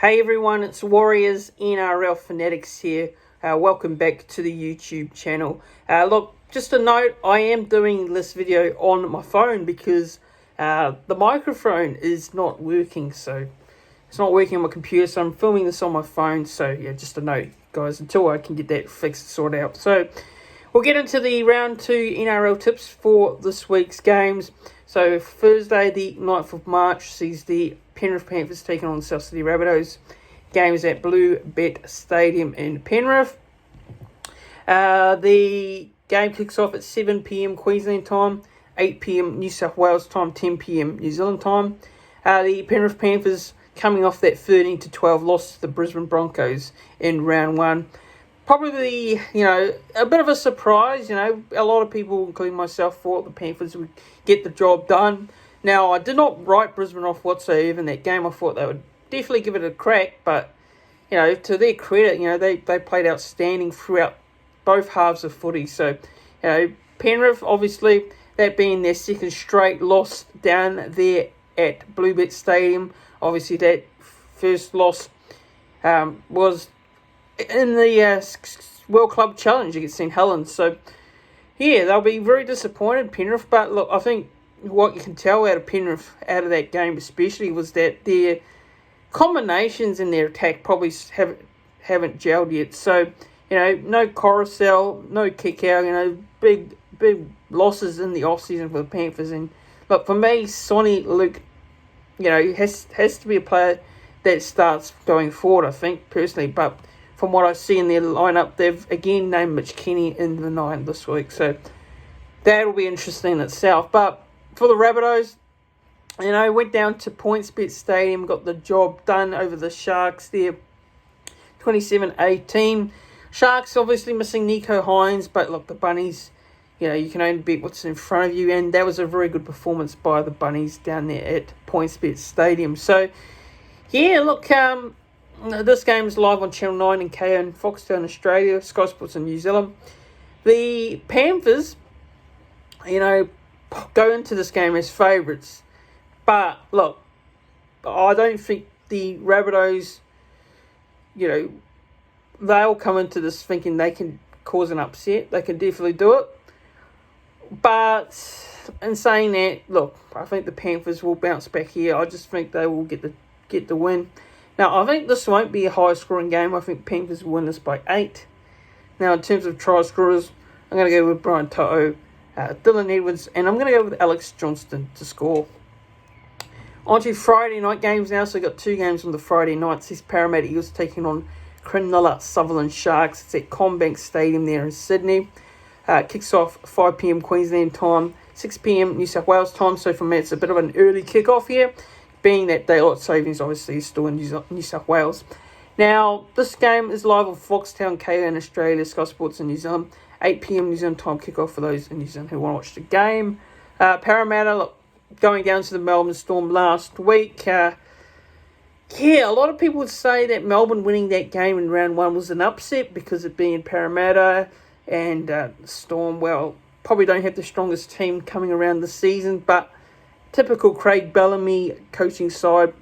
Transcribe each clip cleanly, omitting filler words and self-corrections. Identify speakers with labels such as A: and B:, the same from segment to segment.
A: Hey everyone, it's Warriors NRL Fanatics here. Welcome back to the YouTube channel. Look, just a note, I am doing this video on my phone because the microphone is not working. So it's not working on my computer, so I'm filming this on my phone. So yeah, just a note, guys, until I can get that fixed, sorted out. So we'll get into the round 2 NRL tips for this week's games. So Thursday the 9th of March sees the Penrith Panthers taking on the South Sydney Rabbitohs. Game is at Blue Bet Stadium in Penrith. The game kicks off at 7 p.m. Queensland time, 8 p.m. New South Wales time, 10 p.m. New Zealand time. The Penrith Panthers coming off that 13-12 loss to the Brisbane Broncos in round 1. Probably, a bit of a surprise. A lot of people, including myself, thought the Panthers would get the job done. Now, I did not write Brisbane off whatsoever in that game. I thought they would definitely give it a crack. But, to their credit, they played outstanding throughout both halves of footy. So, Penrith, obviously, that being their second straight loss down there at Bluebet Stadium. Obviously, that first loss was in the World Club Challenge against St Helens. So, yeah, they'll be very disappointed, Penrith. But, look, I think what you can tell out of Penrith, out of that game especially, was that their combinations in their attack probably haven't gelled yet. So, no Coruscant, no kick out, big losses in the off-season for the Panthers. And, look, for me, Sonny Luke, has to be a player that starts going forward, I think, personally. But from what I see in their lineup, they've again named Mitch Kenny in the 9 this week. So that'll be interesting in itself. But for the Rabbitohs, went down to PointsBet Stadium, got the job done over the Sharks there, 27-18. Sharks obviously missing Nico Hines, but look, the Bunnies, you can only bet what's in front of you, and that was a very good performance by the Bunnies down there at PointsBet Stadium. So, yeah, look, this game is live on Channel 9 and KO in Foxtel in Australia, Sky Sports in New Zealand. The Panthers, go into this game as favourites. But, look, I don't think the Rabbitohs, they'll come into this thinking they can cause an upset. They can definitely do it. But in saying that, look, I think the Panthers will bounce back here. I just think they will get the win. Now, I think this won't be a high-scoring game. I think Panthers will win this by 8. Now, in terms of try scorers, I'm going to go with Brian To'o, Dylan Edwards, and I'm going to go with Alex Johnston to score. On to Friday night games now. So we've got 2 games on the Friday nights. This Parramatta Eagles taking on Cronulla Sutherland Sharks. It's at Combank Stadium there in Sydney. Kicks off 5 p.m. Queensland time, 6 p.m. New South Wales time. So for me, it's a bit of an early kickoff here, being that daylight savings obviously is still in New South Wales. Now, this game is live on Foxtel KO in Australia, Sky Sports in New Zealand. 8 p.m. New Zealand time kickoff for those in New Zealand who want to watch the game. Parramatta, look, going down to the Melbourne Storm last week. A lot of people would say that Melbourne winning that game in round 1 was an upset because of being Parramatta, and Storm, well, probably don't have the strongest team coming around this season, but typical Craig Bellamy coaching side,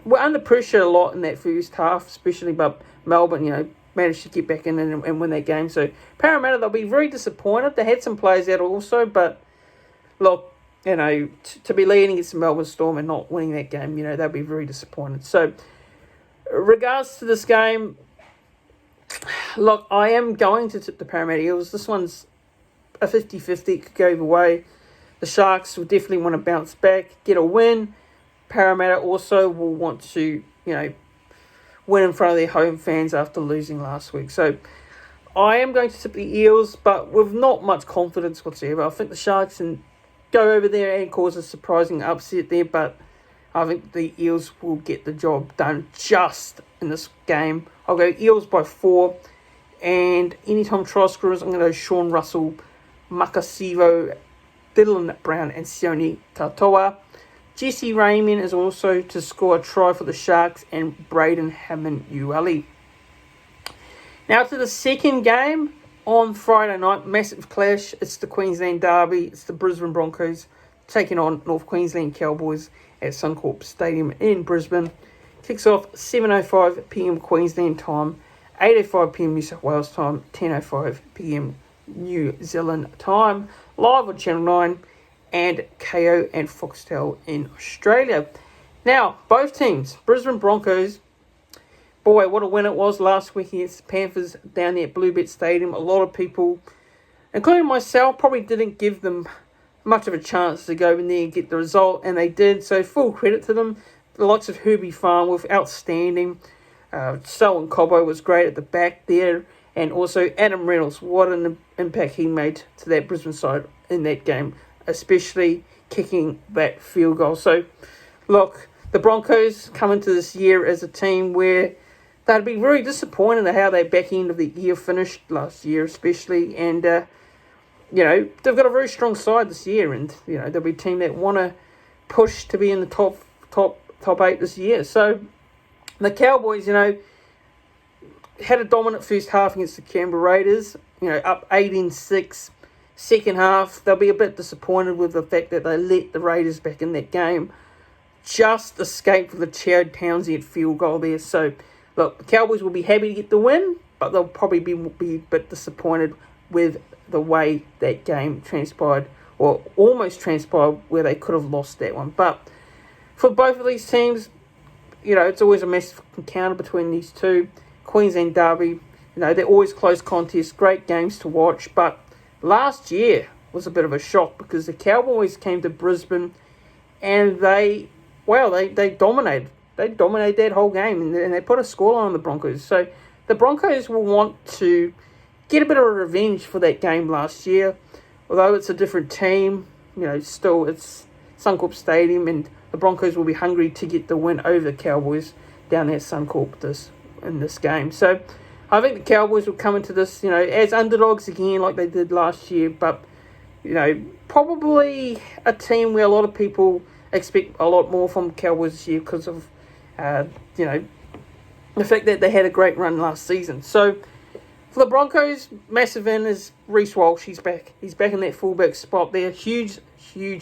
A: we're under pressure a lot in that first half, especially, but Melbourne, managed to get back in and win that game. So Parramatta, they'll be very disappointed. They had some players out also, but look, to be leading against the Melbourne Storm and not winning that game, they'll be very disappointed. So, regards to this game, look, I am going to tip the Parramatta Eagles. This one's a 50-50. It could go either way. The Sharks will definitely want to bounce back, get a win. Parramatta also will want to, win in front of their home fans after losing last week. So, I am going to tip the Eels, but with not much confidence whatsoever. I think the Sharks can go over there and cause a surprising upset there, but I think the Eels will get the job done just in this game. I'll go Eels by 4, and anytime try scorers, I'm going to go Sean Russell, Makasivo, Dylan Brown, and Sione Katoa. Jesse Raymond is also to score a try for the Sharks, and Braden Hammond-Ueli. Now to the second game on Friday night, massive clash. It's the Queensland Derby. It's the Brisbane Broncos taking on North Queensland Cowboys at Suncorp Stadium in Brisbane. Kicks off 7:05 p.m. Queensland time, 8:05 p.m. New South Wales time, 10:05 p.m. New Zealand time, live on Channel 9 and KO and Foxtel in Australia. Now, both teams, Brisbane Broncos, boy, what a win it was last week against the Panthers down there at Bluebet Stadium. A lot of people, including myself, probably didn't give them much of a chance to go in there and get the result, and they did, so full credit to them. The likes of Herbie Farnworth, outstanding. Selwyn Cobbo was great at the back there, and also Adam Reynolds, what an impact he made to that Brisbane side in that game, especially kicking that field goal. So, look, the Broncos come into this year as a team where they'd be very disappointed at how their back end of the year finished last year, especially, and they've got a very strong side this year, and they'll be a team that want to push to be in the top 8 this year. So the Cowboys, had a dominant first half against the Canberra Raiders, up 18-6. Second half, they'll be a bit disappointed with the fact that they let the Raiders back in that game. Just escaped with a Chad Townsend field goal there. So, look, the Cowboys will be happy to get the win, but they'll probably be a bit disappointed with the way that game transpired, or almost transpired, where they could have lost that one. But for both of these teams, it's always a massive encounter between these two. Queensland Derby, they're always close contests, great games to watch. But last year was a bit of a shock because the Cowboys came to Brisbane and they dominated. They dominated that whole game, and they put a scoreline on the Broncos. So the Broncos will want to get a bit of a revenge for that game last year. Although it's a different team, still it's Suncorp Stadium, and the Broncos will be hungry to get the win over the Cowboys down there at Suncorp in this game. So I think the Cowboys will come into this, as underdogs again like they did last year, but, probably a team where a lot of people expect a lot more from the Cowboys this year because of, the fact that they had a great run last season. So for the Broncos, massive in is Reece Walsh. He's back. He's back in that fullback spot there. Huge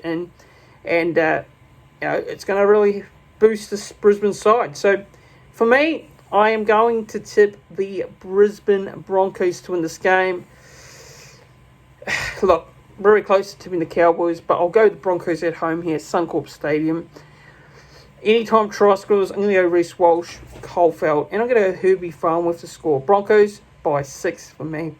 A: in. And, it's going to really boost this Brisbane side. So for me, I am going to tip the Brisbane Broncos to win this game. Look, very close to tipping the Cowboys, but I'll go the Broncos at home here at Suncorp Stadium. Anytime try scorers, I'm going to go Reece Walsh, Caulfield, and I'm going to go Herbie Farnworth to score. Broncos by 6 for me.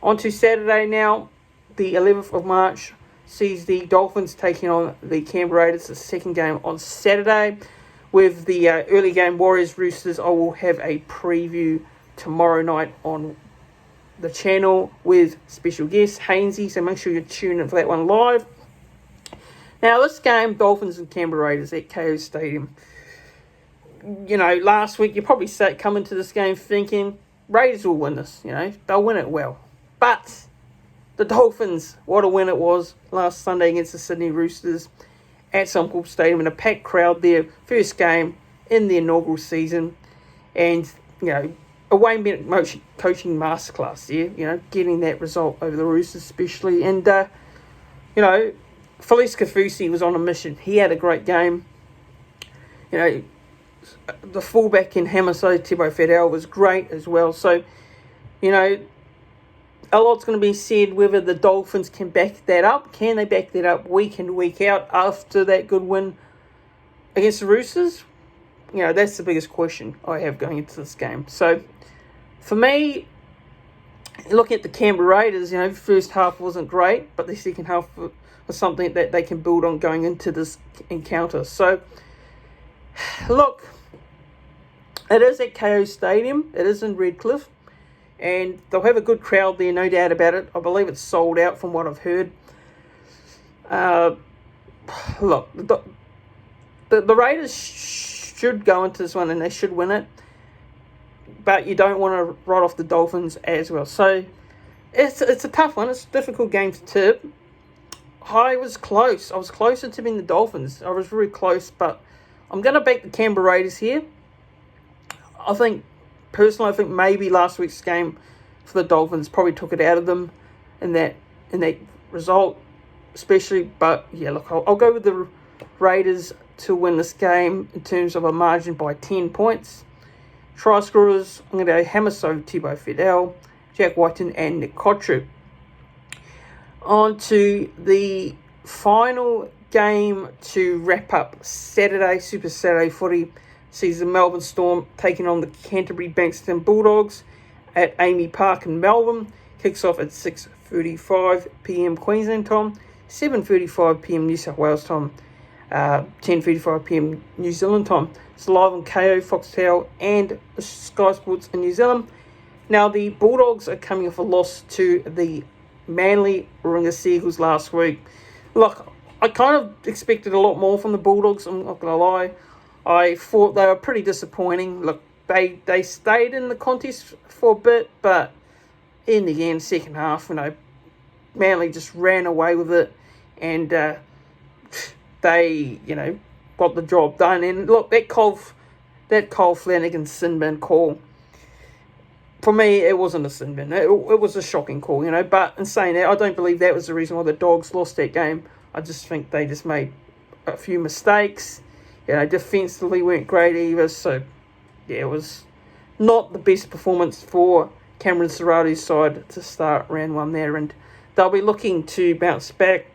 A: On to Saturday now, the 11th of March, sees the Dolphins taking on the Canberra Raiders, the second game on Saturday. With the early game Warriors Roosters, I will have a preview tomorrow night on the channel with special guest Hainsey, so make sure you tune in for that one live. Now, this game, Dolphins and Canberra Raiders at KO Stadium. Last week you probably come into this game thinking Raiders will win this, they'll win it well. But the Dolphins, what a win it was last Sunday against the Sydney Roosters at Suncorp Stadium, in a packed crowd there, first game in the inaugural season, and, a Wayne Bennett coaching masterclass there, getting that result over the Roosters especially, and, Felice Kafusi was on a mission. He had a great game. The fullback in Hamiso, Tebow Fadell, was great as well, so, a lot's going to be said whether the Dolphins can back that up. Can they back that up week in, week out after that good win against the Roosters? That's the biggest question I have going into this game. So, for me, looking at the Canberra Raiders, first half wasn't great, but the second half was something that they can build on going into this encounter. So, look, it is at KO Stadium. It is in Redcliffe. And they'll have a good crowd there, no doubt about it. I believe it's sold out from what I've heard. Look, the Raiders should go into this one and they should win it. But you don't want to write off the Dolphins as well. So it's a tough one. It's a difficult game to tip. I was close. I was closer to being the Dolphins. I was very close. But I'm going to back the Canberra Raiders here. Personally, I think maybe last week's game for the Dolphins probably took it out of them in that result, especially. But yeah, look, I'll go with the Raiders to win this game in terms of a margin by 10 points. Try scorers, I'm going to go Hamiso, Thibaut Fidel, Jack Whiten and Nick Cotric. On to the final game to wrap up Saturday, Super Saturday footy. Sees the Melbourne Storm taking on the Canterbury Bankstown Bulldogs at Amy Park in Melbourne. Kicks off at 6:35 p.m. Queensland time, 7:35 p.m. New South Wales time, 10:35 p.m. New Zealand time. It's live on KO, Foxtel and Sky Sports in New Zealand. Now, the Bulldogs are coming off a loss to the Manly Warringah Seagulls last week. Look, I kind of expected a lot more from the Bulldogs, I'm not going to lie. I thought they were pretty disappointing. Look, they stayed in the contest for a bit, but in the end, second half, Manly just ran away with it, and they, got the job done. And look, that Cole Flanagan sin bin call, for me, it wasn't a sin bin. It was a shocking call, But in saying that, I don't believe that was the reason why the Dogs lost that game. I just think they just made a few mistakes. Defensively weren't great either. So, yeah, it was not the best performance for Cameron Serrato's side to start round one there. And they'll be looking to bounce back.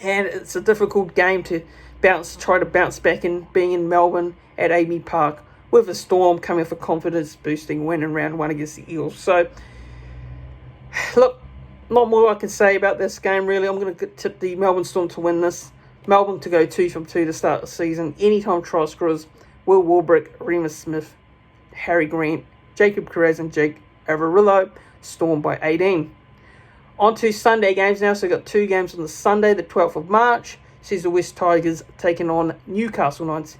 A: And it's a difficult game to try to bounce back in, being in Melbourne at Amy Park with the Storm coming off a confidence-boosting win in round one against the Eagles. So, look, not more I can say about this game, really. I'm going to tip the Melbourne Storm to win this. Melbourne to go 2 from 2 to start the season. Anytime try scorers, Will Warbrick, Remus Smith, Harry Grant, Jacob Carraz and Jake Averillo. Storm by 18. On to Sunday games now. So we've got 2 games on the Sunday, the 12th of March. Sees the West Tigers taking on Newcastle Knights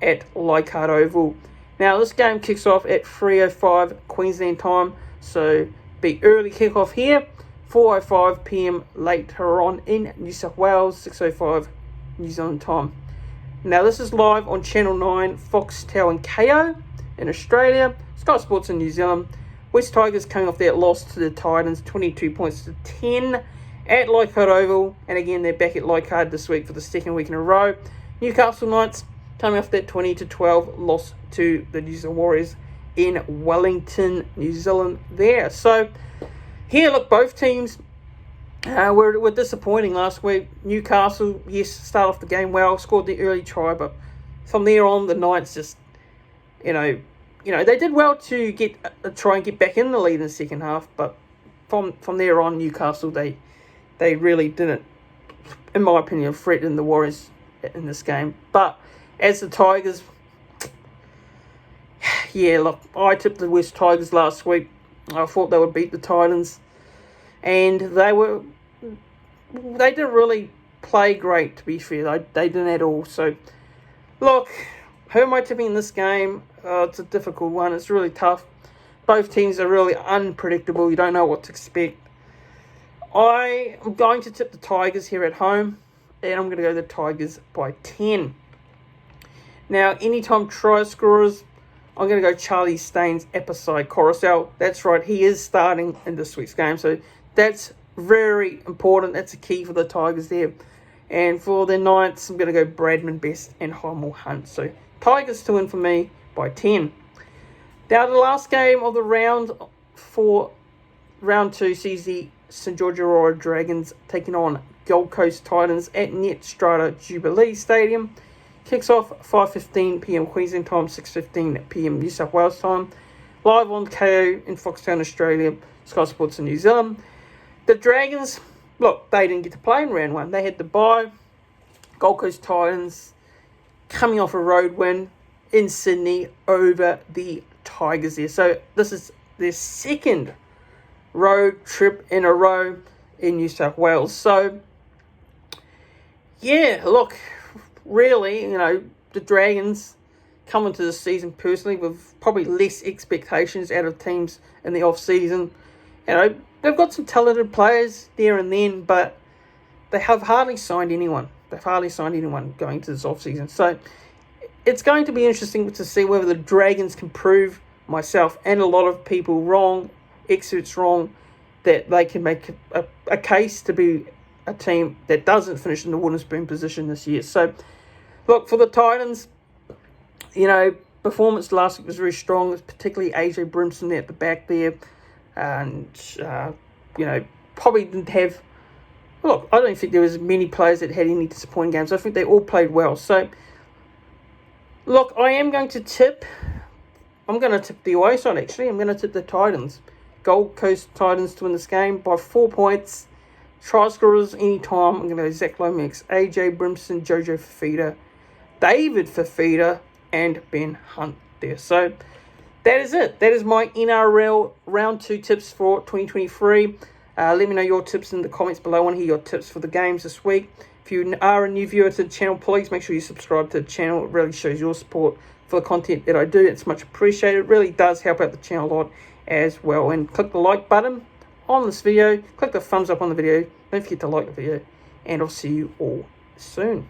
A: at Leichhardt Oval. Now, this game kicks off at 3:05 Queensland time. So, be early kickoff here. 4:05 p.m. later on in New South Wales. 6:05 New Zealand time. Now, this is live on Channel 9, Foxtel and KO in Australia. Sky Sports in New Zealand. West Tigers coming off that loss to the Titans, 22 points to 10 at Leichhardt Oval. And again, they're back at Leichhardt this week for the second week in a row. Newcastle Knights coming off that 20-12 loss to the New Zealand Warriors in Wellington, New Zealand there. So, here, look, both teams were disappointing last week. Newcastle, yes, started off the game well, scored the early try, but from there on, the Knights just, they did well to try and get back in the lead in the second half, but from there on, Newcastle, they really didn't, in my opinion, threaten the Warriors in this game. But as the Tigers, yeah, look, I tipped the West Tigers last week. I thought they would beat the Titans, and they didn't really play great, to be fair. They didn't at all. So, look, who am I tipping in this game? It's a difficult one. It's really tough. Both teams are really unpredictable. You don't know what to expect. I am going to tip the Tigers here at home, and I'm going to go the Tigers by 10. Now, anytime try scorers, I'm going to go Charlie Staines, Episide Coruscant. That's right, he is starting in this week's game. So that's very important. That's a key for the Tigers there. And for the Knights, I'm going to go Bradman Best and Hymel Hunt. So Tigers to win for me by 10. Now the last game of the round for round 2 sees the St George Aurora Dragons taking on Gold Coast Titans at Netstrata Jubilee Stadium. Kicks off 5:15 p.m. Queensland time, 6:15 p.m. New South Wales time. Live on KO in Foxtel, Australia, Sky Sports in New Zealand. The Dragons, look, they didn't get to play in round 1. They had to bye. Gold Coast Titans coming off a road win in Sydney over the Tigers there. So this is their second road trip in a row in New South Wales. So, yeah, look, really, the Dragons come into the season personally with probably less expectations out of teams in the off-season. They've got some talented players there and then, but they have hardly signed anyone. They've hardly signed anyone going to this off-season. So it's going to be interesting to see whether the Dragons can prove myself and a lot of people wrong, experts wrong, that they can make a case to be a team that doesn't finish in the wooden spoon position this year. So, Look, for the Titans, performance last week was very strong, particularly AJ Brimson there at the back there. And, probably didn't have... Look, I don't think there was many players that had any disappointing games. I think they all played well. So, look, I am going to tip... I'm going to tip the away side, actually. I'm going to tip the Titans. Gold Coast Titans to win this game by 4 points. Try scorers anytime. I'm going to go Zach Lomax, AJ Brimson, Jojo Fafita, David Fafita, and Ben Hunt there. So, that is it. That is my NRL Round 2 tips for 2023. Let me know your tips in the comments below. I want to hear your tips for the games this week. If you are a new viewer to the channel, please make sure you subscribe to the channel. It really shows your support for the content that I do. It's much appreciated. It really does help out the channel a lot as well. And click the like button on this video. Click the thumbs up on the video. Don't forget to like the video. And I'll see you all soon.